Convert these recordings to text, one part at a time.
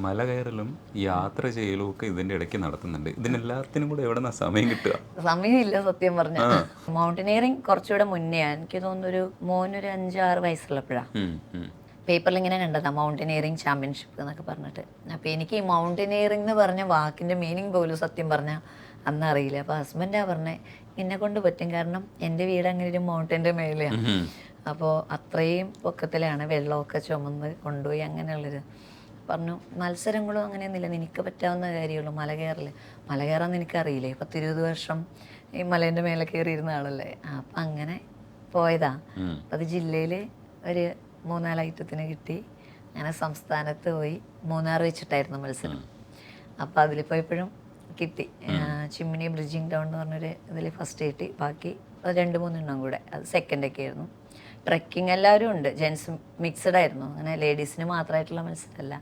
മല കയറലും യാത്ര ചെയ്യലും ഒക്കെ ഇതിന്റെ ഇടയ്ക്ക് നടത്തുന്നുണ്ട്. ഇതിനെല്ലാത്തിനും കൂടെ എവിടെ നിന്നാ സമയം കിട്ടുക? സമയമില്ല സത്യം പറഞ്ഞ. മൗണ്ടനിയറിങ് കുറച്ചുകൂടെ മുന്നെയാണ്. എനിക്ക് തോന്നുന്നു ഒരു മോനൊരു 5-6 വയസ്സുള്ളപ്പോഴാണ് പേപ്പറിൽ ഇങ്ങനെ കണ്ടതാ മൗണ്ടനിയറിങ് ചാമ്പ്യൻഷിപ്പ് എന്നൊക്കെ പറഞ്ഞിട്ട്. അപ്പോൾ എനിക്ക് ഈ മൗണ്ടനിയറിംഗ് എന്ന് പറഞ്ഞ വാക്കിൻ്റെ മീനിങ് പോലും സത്യം പറഞ്ഞാൽ അന്ന് അറിയില്ല. അപ്പോൾ ഹസ്ബൻഡാ പറഞ്ഞേ എന്നെ കൊണ്ട് പറ്റും, കാരണം എൻ്റെ വീട് അങ്ങനെ ഒരു മൗണ്ടൻ്റെ മേലെയാണ്. അപ്പോൾ അത്രയും പൊക്കത്തിലാണ്, വെള്ളമൊക്കെ ചുമന്ന് കൊണ്ടുപോയി അങ്ങനെയുള്ളൊരു. പറഞ്ഞു മത്സരങ്ങളും അങ്ങനെയൊന്നുമില്ല, നിനക്ക് പറ്റാവുന്ന കാര്യമുള്ളൂ മല കയറൽ. മല കയറാൻ എനിക്കറിയില്ലേ, 10-20 വർഷം ഈ മലേൻ്റെ മേലെ കയറിയിരുന്ന ആളല്ലേ. അപ്പം അങ്ങനെ പോയതാ. അത് ജില്ലയിൽ ഒരു 3-4 ഐറ്റത്തിന് കിട്ടി. അങ്ങനെ സംസ്ഥാനത്ത് പോയി. മൂന്നാർ വെച്ചിട്ടായിരുന്നു മത്സരം. അപ്പോൾ അതിൽ പോയപ്പോഴും കിട്ടി. ചിമ്മിനി ബ്രിഡ്ജിങ് ടൗൺ എന്ന് പറഞ്ഞൊരു ഇതിൽ ഫസ്റ്റ് കിട്ടി. ബാക്കി 2-3 എണ്ണം കൂടെ അത് സെക്കൻഡൊക്കെ ആയിരുന്നു. ട്രെക്കിങ് എല്ലാവരും ഉണ്ട്, ജെൻസ് മിക്സഡ് ആയിരുന്നു, അങ്ങനെ ലേഡീസിന് മാത്രമായിട്ടുള്ള മത്സരമല്ല.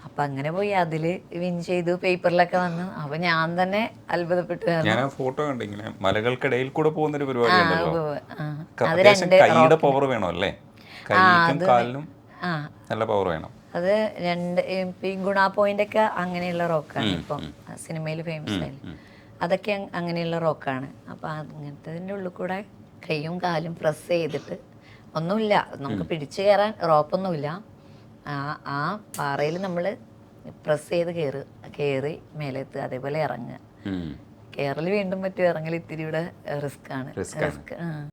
അപ്പം അങ്ങനെ പോയി അതിൽ വിൻ ചെയ്തു, പേപ്പറിലൊക്കെ വന്നു. അപ്പം ഞാൻ തന്നെ അത്ഭുതപ്പെട്ടു. ഞാൻ ആ ഫോട്ടോ കണ്ടു, ഇങ്ങനെ മലകൾക്കിടയിൽ കൂടെ പോകുന്ന ഒരു പരിപാടി അത് 2 കൈയുടെ പവർ വേണം അല്ലേ? കൈക്കും കാലിനും നല്ല പവർ വേണം. അത് 2 ഈ ഗുണ പോയിന്റ് ഒക്കെ അങ്ങനെയുള്ള റോക്കാണ്. ഇപ്പം സിനിമയിൽ ഫേമസ് ആയില്ലേ, അതൊക്കെ അങ്ങനെയുള്ള റോക്കാണ്. അപ്പം അങ്ങനത്തതിൻ്റെ ഉള്ളിൽ കൂടെ കൈയും കാലും പ്രസ് ചെയ്തിട്ട്, ഒന്നുമില്ല നമുക്ക് പിടിച്ചു കയറാൻ റോപ്പൊന്നുമില്ല, ആ പാറയിൽ നമ്മൾ പ്രസ് ചെയ്ത് കയറി മേലെത്തുക, അതേപോലെ ഇറങ്ങുക. കയറൽ വീണ്ടും പറ്റും, ഇറങ്ങൽ ഇത്തിരി കൂടെ റിസ്ക് ആണ്.